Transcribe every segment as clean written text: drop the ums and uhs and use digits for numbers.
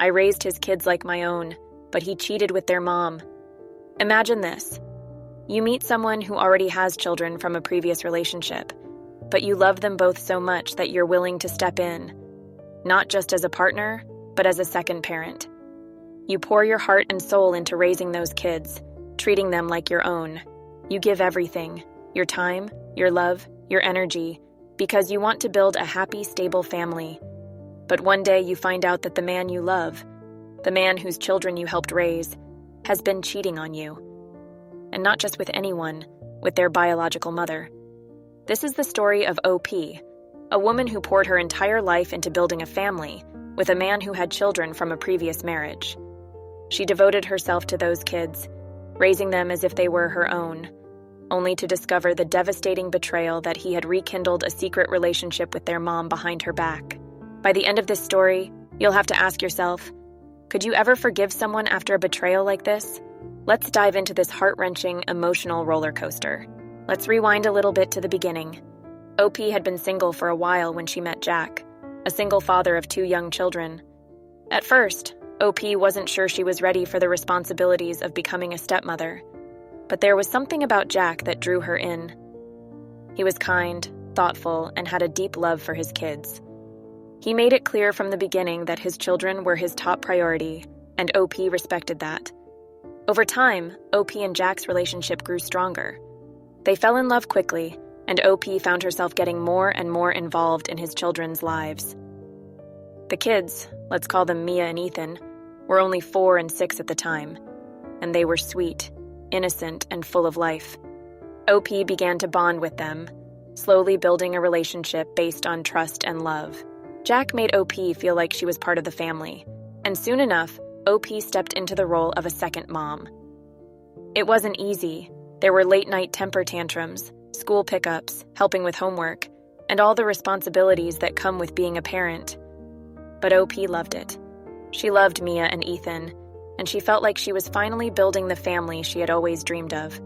I raised his kids like my own, but he cheated with their mom. Imagine this. You meet someone who already has children from a previous relationship, but you love them both so much that you're willing to step in, not just as a partner, but as a second parent. You pour your heart and soul into raising those kids, treating them like your own. You give everything, your time, your love, your energy, because you want to build a happy, stable family. But one day you find out that the man you love, the man whose children you helped raise, has been cheating on you. And not just with anyone, with their biological mother. This is the story of OP, a woman who poured her entire life into building a family with a man who had children from a previous marriage. She devoted herself to those kids, raising them as if they were her own, only to discover the devastating betrayal that he had rekindled a secret relationship with their mom behind her back. By the end of this story, you'll have to ask yourself, could you ever forgive someone after a betrayal like this? Let's dive into this heart-wrenching, emotional roller coaster. Let's rewind a little bit to the beginning. OP had been single for a while when she met Jack, a single father of 2 young children. At first, OP wasn't sure she was ready for the responsibilities of becoming a stepmother, but there was something about Jack that drew her in. He was kind, thoughtful, and had a deep love for his kids. He made it clear from the beginning that his children were his top priority, and OP respected that. Over time, OP and Jack's relationship grew stronger. They fell in love quickly, and OP found herself getting more and more involved in his children's lives. The kids, let's call them Mia and Ethan, were only 4 and 6 at the time, and they were sweet, innocent, and full of life. OP began to bond with them, slowly building a relationship based on trust and love. Jack made OP feel like she was part of the family, and soon enough, OP stepped into the role of a second mom. It wasn't easy. There were late-night temper tantrums, school pickups, helping with homework, and all the responsibilities that come with being a parent. But OP loved it. She loved Mia and Ethan, and she felt like she was finally building the family she had always dreamed of.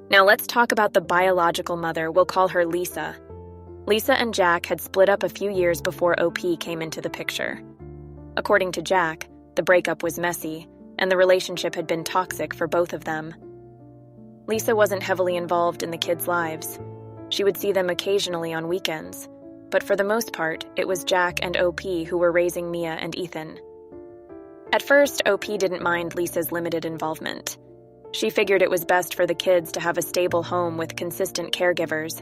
Now let's talk about the biological mother. We'll call her Lisa. Lisa and Jack had split up a few years before OP came into the picture. According to Jack, the breakup was messy, and the relationship had been toxic for both of them. Lisa wasn't heavily involved in the kids' lives. She would see them occasionally on weekends, but for the most part, it was Jack and OP who were raising Mia and Ethan. At first, OP didn't mind Lisa's limited involvement. She figured it was best for the kids to have a stable home with consistent caregivers,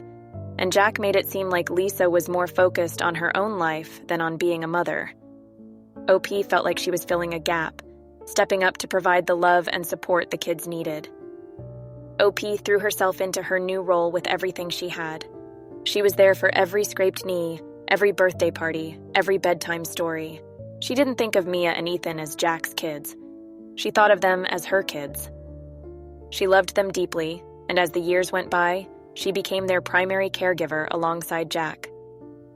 and Jack made it seem like Lisa was more focused on her own life than on being a mother. OP felt like she was filling a gap, stepping up to provide the love and support the kids needed. OP threw herself into her new role with everything she had. She was there for every scraped knee, every birthday party, every bedtime story. She didn't think of Mia and Ethan as Jack's kids. She thought of them as her kids. She loved them deeply, and as the years went by, she became their primary caregiver alongside Jack.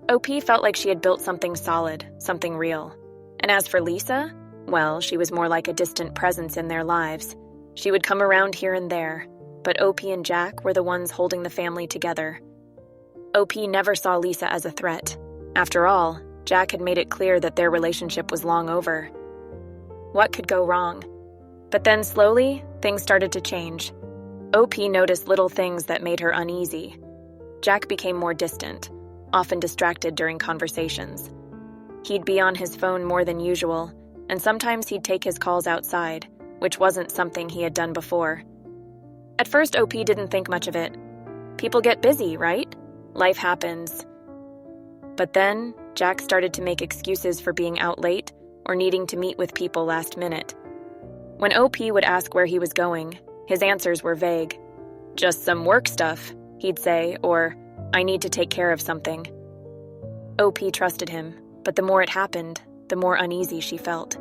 OP felt like she had built something solid, something real. And as for Lisa, well, she was more like a distant presence in their lives. She would come around here and there, but OP and Jack were the ones holding the family together. OP never saw Lisa as a threat. After all, Jack had made it clear that their relationship was long over. What could go wrong? But then slowly, things started to change. OP noticed little things that made her uneasy. Jack became more distant, often distracted during conversations. He'd be on his phone more than usual, and sometimes he'd take his calls outside, which wasn't something he had done before. At first, OP didn't think much of it. People get busy, right? Life happens. But then, Jack started to make excuses for being out late or needing to meet with people last minute. When OP would ask where he was going, his answers were vague. Just some work stuff, he'd say, or I need to take care of something. OP trusted him, but the more it happened, the more uneasy she felt.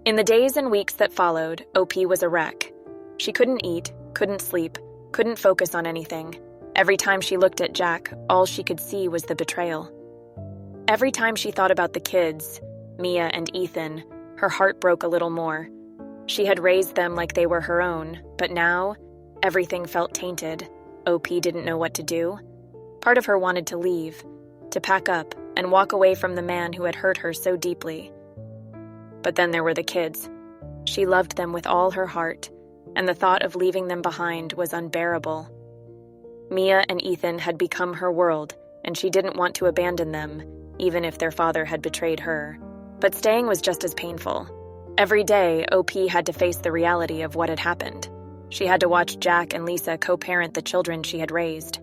In the days and weeks that followed, OP was a wreck. She couldn't eat, couldn't sleep, couldn't focus on anything. Every time she looked at Jack, all she could see was the betrayal. Every time she thought about the kids, Mia and Ethan, her heart broke a little more. She had raised them like they were her own, but now, everything felt tainted. OP didn't know what to do. Part of her wanted to leave, to pack up, and walk away from the man who had hurt her so deeply. But then there were the kids. She loved them with all her heart, and the thought of leaving them behind was unbearable. Mia and Ethan had become her world, and she didn't want to abandon them, even if their father had betrayed her. But staying was just as painful. Every day, OP had to face the reality of what had happened. She had to watch Jack and Lisa co-parent the children she had raised.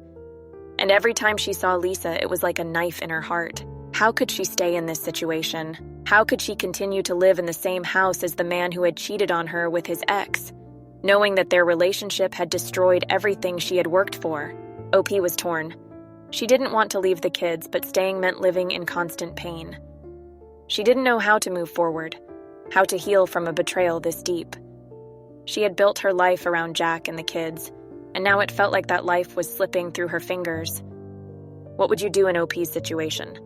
And every time she saw Lisa, it was like a knife in her heart. How could she stay in this situation? How could she continue to live in the same house as the man who had cheated on her with his ex, knowing that their relationship had destroyed everything she had worked for? OP was torn. She didn't want to leave the kids, but staying meant living in constant pain. She didn't know how to move forward, how to heal from a betrayal this deep. She had built her life around Jack and the kids, and now it felt like that life was slipping through her fingers. What would you do in OP's situation?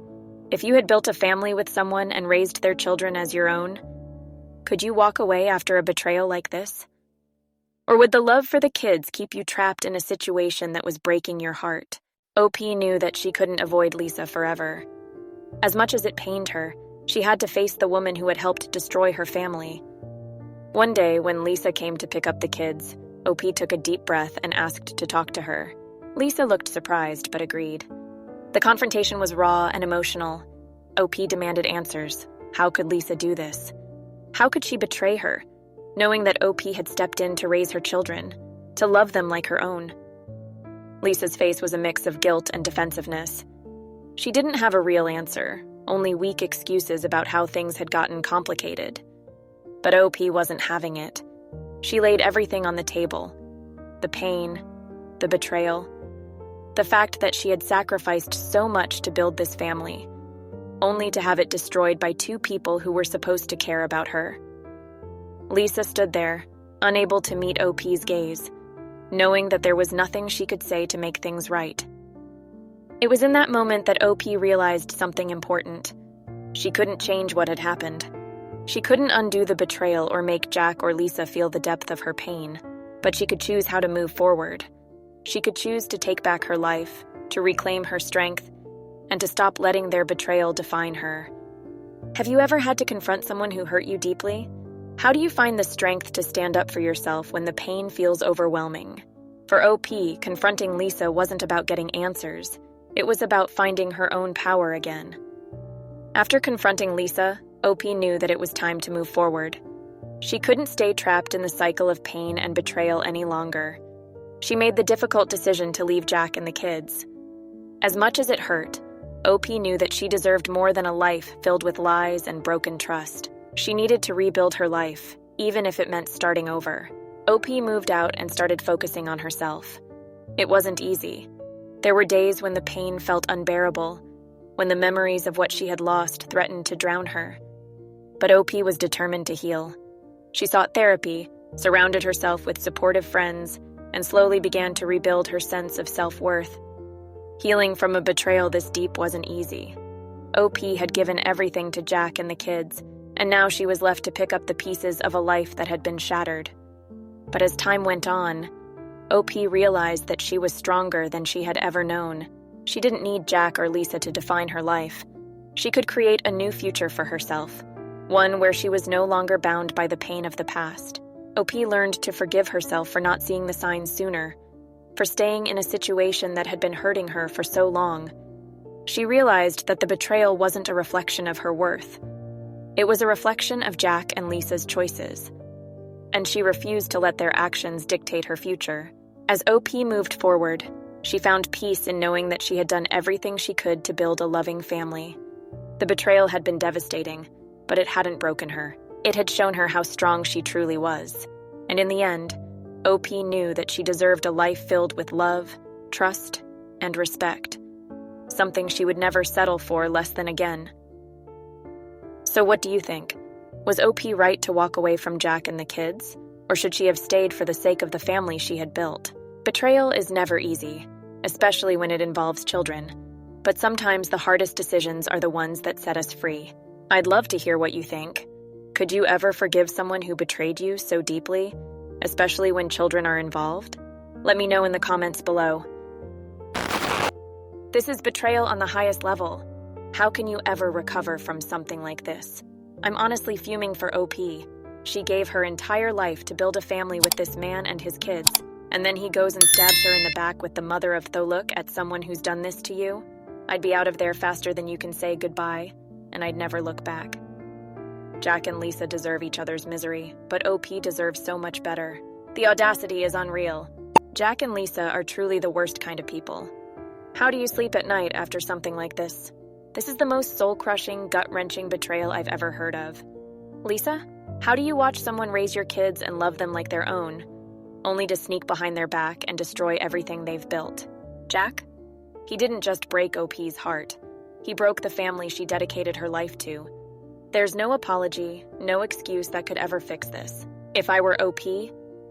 If you had built a family with someone and raised their children as your own, could you walk away after a betrayal like this? Or would the love for the kids keep you trapped in a situation that was breaking your heart? OP knew that she couldn't avoid Lisa forever. As much as it pained her, she had to face the woman who had helped destroy her family. One day, when Lisa came to pick up the kids, OP took a deep breath and asked to talk to her. Lisa looked surprised, but agreed. The confrontation was raw and emotional. OP demanded answers. How could Lisa do this? How could she betray her, knowing that OP had stepped in to raise her children, to love them like her own? Lisa's face was a mix of guilt and defensiveness. She didn't have a real answer, only weak excuses about how things had gotten complicated. But OP wasn't having it. She laid everything on the table. The pain, the betrayal, the fact that she had sacrificed so much to build this family, only to have it destroyed by two people who were supposed to care about her. Lisa stood there, unable to meet OP's gaze, knowing that there was nothing she could say to make things right. It was in that moment that OP realized something important. She couldn't change what had happened. She couldn't undo the betrayal or make Jack or Lisa feel the depth of her pain, but she could choose how to move forward. She could choose to take back her life, to reclaim her strength, and to stop letting their betrayal define her. Have you ever had to confront someone who hurt you deeply? How do you find the strength to stand up for yourself when the pain feels overwhelming? For OP, confronting Lisa wasn't about getting answers. It was about finding her own power again. After confronting Lisa, OP knew that it was time to move forward. She couldn't stay trapped in the cycle of pain and betrayal any longer. She made the difficult decision to leave Jack and the kids. As much as it hurt, OP knew that she deserved more than a life filled with lies and broken trust. She needed to rebuild her life, even if it meant starting over. OP moved out and started focusing on herself. It wasn't easy. There were days when the pain felt unbearable, when the memories of what she had lost threatened to drown her. But OP was determined to heal. She sought therapy, surrounded herself with supportive friends, and slowly began to rebuild her sense of self-worth. Healing from a betrayal this deep wasn't easy. OP had given everything to Jack and the kids, and now she was left to pick up the pieces of a life that had been shattered. But as time went on, OP realized that she was stronger than she had ever known. She didn't need Jack or Lisa to define her life. She could create a new future for herself, one where she was no longer bound by the pain of the past. OP learned to forgive herself for not seeing the signs sooner, for staying in a situation that had been hurting her for so long. She realized that the betrayal wasn't a reflection of her worth. It was a reflection of Jack and Lisa's choices, and she refused to let their actions dictate her future. As OP moved forward, she found peace in knowing that she had done everything she could to build a loving family. The betrayal had been devastating, but it hadn't broken her. It had shown her how strong she truly was. And in the end, OP knew that she deserved a life filled with love, trust, and respect. Something she would never settle for less than again. So what do you think? Was OP right to walk away from Jack and the kids? Or should she have stayed for the sake of the family she had built? Betrayal is never easy, especially when it involves children. But sometimes the hardest decisions are the ones that set us free. I'd love to hear what you think. Could you ever forgive someone who betrayed you so deeply, especially when children are involved? Let me know in the comments below. This is betrayal on the highest level. How can you ever recover from something like this? I'm honestly fuming for OP. She gave her entire life to build a family with this man and his kids, and then he goes and stabs her in the back with the mother of the look at someone who's done this to you. I'd be out of there faster than you can say goodbye, and I'd never look back. Jack and Lisa deserve each other's misery, but OP deserves so much better. The audacity is unreal. Jack and Lisa are truly the worst kind of people. How do you sleep at night after something like this? This is the most soul-crushing, gut-wrenching betrayal I've ever heard of. Lisa, how do you watch someone raise your kids and love them like their own, only to sneak behind their back and destroy everything they've built? Jack? He didn't just break OP's heart. He broke the family she dedicated her life to. There's no apology, no excuse that could ever fix this. If I were OP,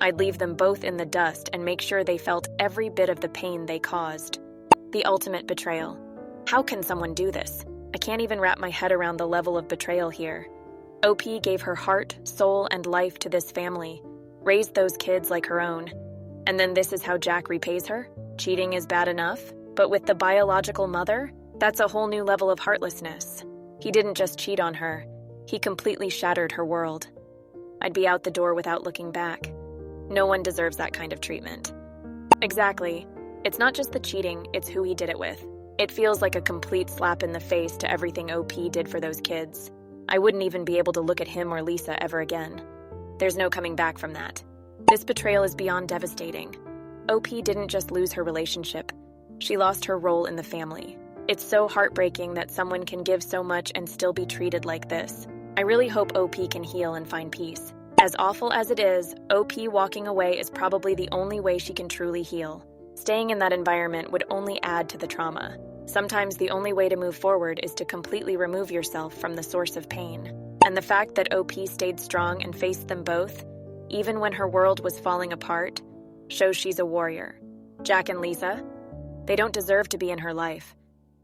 I'd leave them both in the dust and make sure they felt every bit of the pain they caused. The ultimate betrayal. How can someone do this? I can't even wrap my head around the level of betrayal here. OP gave her heart, soul, and life to this family, raised those kids like her own. And then this is how Jack repays her? Cheating is bad enough, but with the biological mother, that's a whole new level of heartlessness. He didn't just cheat on her, he completely shattered her world. I'd be out the door without looking back. No one deserves that kind of treatment. Exactly. It's not just the cheating, it's who he did it with. It feels like a complete slap in the face to everything OP did for those kids. I wouldn't even be able to look at him or Lisa ever again. There's no coming back from that. This betrayal is beyond devastating. OP didn't just lose her relationship. She lost her role in the family. It's so heartbreaking that someone can give so much and still be treated like this. I really hope OP can heal and find peace. As awful as it is, OP walking away is probably the only way she can truly heal. Staying in that environment would only add to the trauma. Sometimes the only way to move forward is to completely remove yourself from the source of pain. And the fact that OP stayed strong and faced them both, even when her world was falling apart, shows she's a warrior. Jack and Lisa? They don't deserve to be in her life.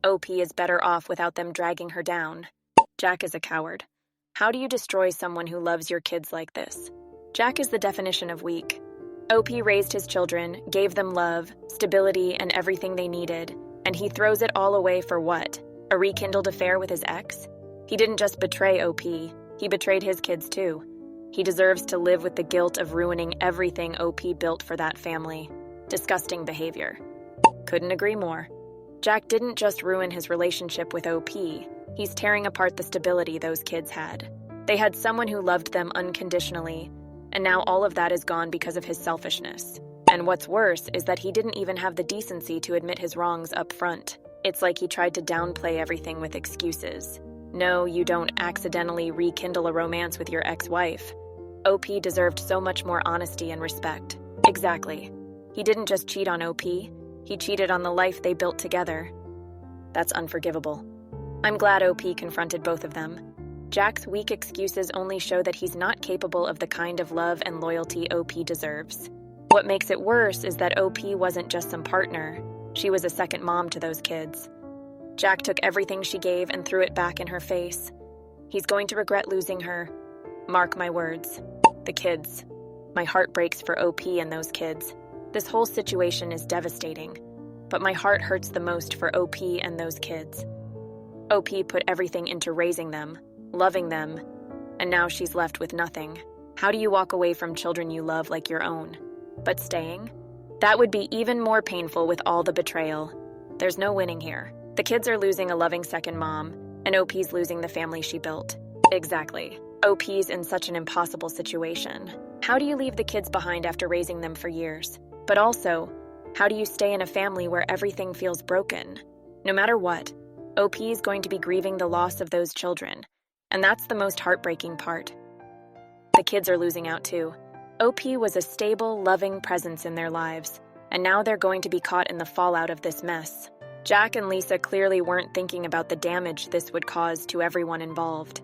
OP is better off without them dragging her down. Jack is a coward. How do you destroy someone who loves your kids like this? Jack is the definition of weak. OP raised his children, gave them love, stability, and everything they needed, and he throws it all away for what? A rekindled affair with his ex? He didn't just betray OP, he betrayed his kids too. He deserves to live with the guilt of ruining everything OP built for that family. Disgusting behavior. Couldn't agree more. Jack didn't just ruin his relationship with OP, he's tearing apart the stability those kids had. They had someone who loved them unconditionally, and now all of that is gone because of his selfishness. And what's worse is that he didn't even have the decency to admit his wrongs up front. It's like he tried to downplay everything with excuses. No, you don't accidentally rekindle a romance with your ex-wife. OP deserved so much more honesty and respect. Exactly. He didn't just cheat on OP, he cheated on the life they built together. That's unforgivable. I'm glad OP confronted both of them. Jack's weak excuses only show that he's not capable of the kind of love and loyalty OP deserves. What makes it worse is that OP wasn't just some partner. She was a second mom to those kids. Jack took everything she gave and threw it back in her face. He's going to regret losing her. Mark my words. The kids. My heart breaks for OP and those kids. This whole situation is devastating, but my heart hurts the most for OP and those kids. OP put everything into raising them, loving them, and now she's left with nothing. How do you walk away from children you love like your own? But staying? That would be even more painful with all the betrayal. There's no winning here. The kids are losing a loving second mom, and OP's losing the family she built. Exactly. OP's in such an impossible situation. How do you leave the kids behind after raising them for years? But also, how do you stay in a family where everything feels broken? No matter what, OP is going to be grieving the loss of those children, and that's the most heartbreaking part. The kids are losing out too. OP was a stable, loving presence in their lives, and now they're going to be caught in the fallout of this mess. Jack and Lisa clearly weren't thinking about the damage this would cause to everyone involved.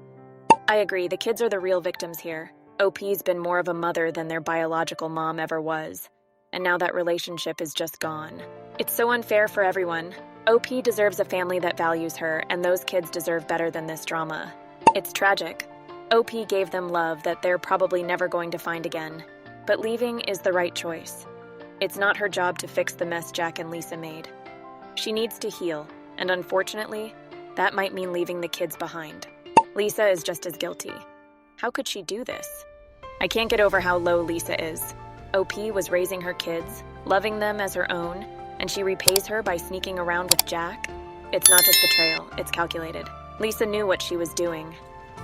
I agree, the kids are the real victims here. OP's been more of a mother than their biological mom ever was, and now that relationship is just gone. It's so unfair for everyone. OP deserves a family that values her, and those kids deserve better than this drama. It's tragic. OP gave them love that they're probably never going to find again, but leaving is the right choice. It's not her job to fix the mess Jack and Lisa made. She needs to heal, and unfortunately, that might mean leaving the kids behind. Lisa is just as guilty. How could she do this? I can't get over how low Lisa is. OP was raising her kids, loving them as her own, and she repays her by sneaking around with Jack? It's not just betrayal, it's calculated. Lisa knew what she was doing,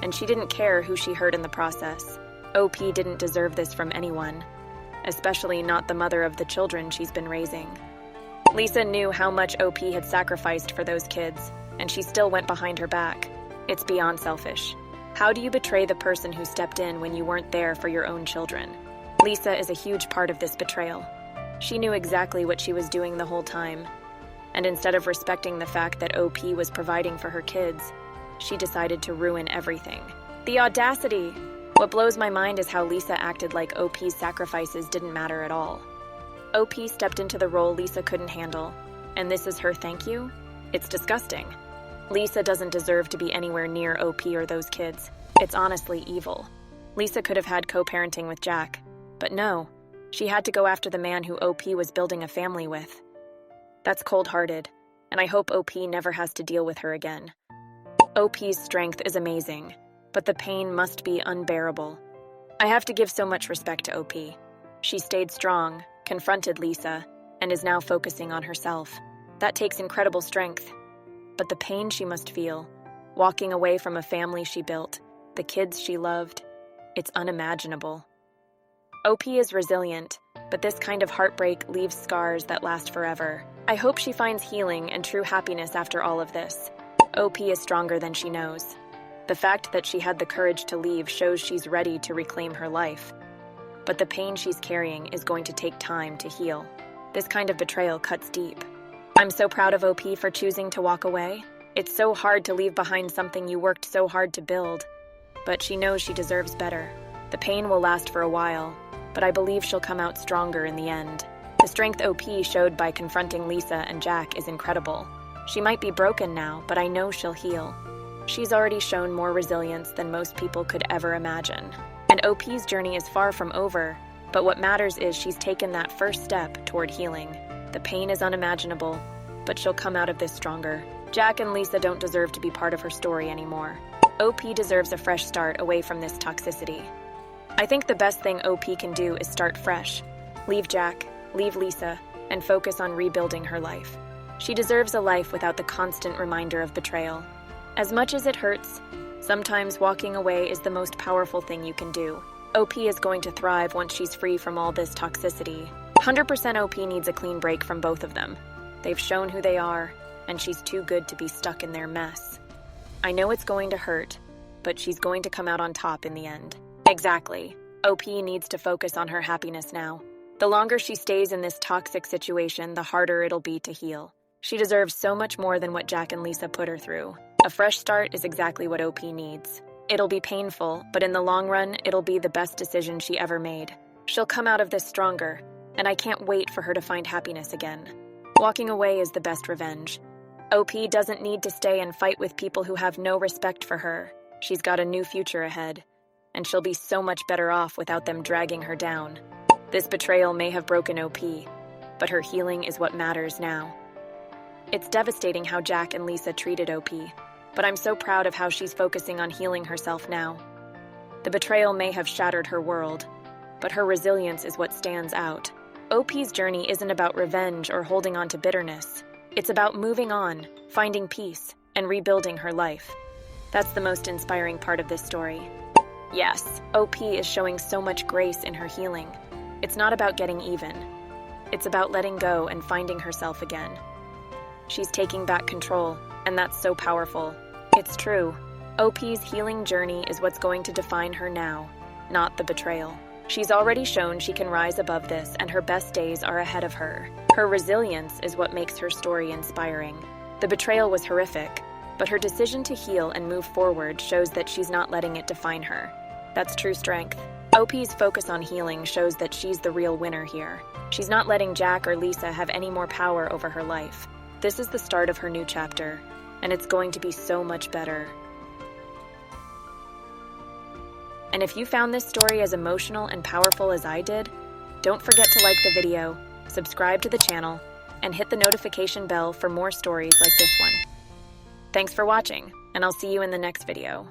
and she didn't care who she hurt in the process. OP didn't deserve this from anyone, especially not the mother of the children she's been raising. Lisa knew how much OP had sacrificed for those kids, and she still went behind her back. It's beyond selfish. How do you betray the person who stepped in when you weren't there for your own children? Lisa is a huge part of this betrayal. She knew exactly what she was doing the whole time, and instead of respecting the fact that OP was providing for her kids, she decided to ruin everything. The audacity! What blows my mind is how Lisa acted like OP's sacrifices didn't matter at all. OP stepped into the role Lisa couldn't handle, and this is her thank you? It's disgusting. Lisa doesn't deserve to be anywhere near OP or those kids. It's honestly evil. Lisa could have had co-parenting with Jack, but no, she had to go after the man who OP was building a family with. That's cold-hearted, and I hope OP never has to deal with her again. OP's strength is amazing, but the pain must be unbearable. I have to give so much respect to OP. She stayed strong, confronted Lisa, and is now focusing on herself. That takes incredible strength. But the pain she must feel, walking away from a family she built, the kids she loved, it's unimaginable. OP is resilient, but this kind of heartbreak leaves scars that last forever. I hope she finds healing and true happiness after all of this. OP is stronger than she knows. The fact that she had the courage to leave shows she's ready to reclaim her life. But the pain she's carrying is going to take time to heal. This kind of betrayal cuts deep. I'm so proud of OP for choosing to walk away. It's so hard to leave behind something you worked so hard to build. But she knows she deserves better. The pain will last for a while, but I believe she'll come out stronger in the end. The strength OP showed by confronting Lisa and Jack is incredible. She might be broken now, but I know she'll heal. She's already shown more resilience than most people could ever imagine. And OP's journey is far from over, but what matters is she's taken that first step toward healing. The pain is unimaginable, but she'll come out of this stronger. Jack and Lisa don't deserve to be part of her story anymore. OP deserves a fresh start away from this toxicity. I think the best thing OP can do is start fresh. Leave Jack, leave Lisa, and focus on rebuilding her life. She deserves a life without the constant reminder of betrayal. As much as it hurts, sometimes walking away is the most powerful thing you can do. OP is going to thrive once she's free from all this toxicity. 100% OP needs a clean break from both of them. They've shown who they are, and she's too good to be stuck in their mess. I know it's going to hurt, but she's going to come out on top in the end. Exactly. OP needs to focus on her happiness now. The longer she stays in this toxic situation, the harder it'll be to heal. She deserves so much more than what Jack and Lisa put her through. A fresh start is exactly what OP needs. It'll be painful, but in the long run, it'll be the best decision she ever made. She'll come out of this stronger, and I can't wait for her to find happiness again. Walking away is the best revenge. OP doesn't need to stay and fight with people who have no respect for her. She's got a new future ahead, and she'll be so much better off without them dragging her down. This betrayal may have broken OP, but her healing is what matters now. It's devastating how Jack and Lisa treated OP, but I'm so proud of how she's focusing on healing herself now. The betrayal may have shattered her world, but her resilience is what stands out. OP's journey isn't about revenge or holding on to bitterness. It's about moving on, finding peace, and rebuilding her life. That's the most inspiring part of this story. Yes, OP is showing so much grace in her healing. It's not about getting even. It's about letting go and finding herself again. She's taking back control, and that's so powerful. It's true. OP's healing journey is what's going to define her now, not the betrayal. She's already shown she can rise above this, and her best days are ahead of her. Her resilience is what makes her story inspiring. The betrayal was horrific, but her decision to heal and move forward shows that she's not letting it define her. That's true strength. OP's focus on healing shows that she's the real winner here. She's not letting Jack or Lisa have any more power over her life. This is the start of her new chapter, and it's going to be so much better. And if you found this story as emotional and powerful as I did, don't forget to like the video, subscribe to the channel, and hit the notification bell for more stories like this one. Thanks for watching, and I'll see you in the next video.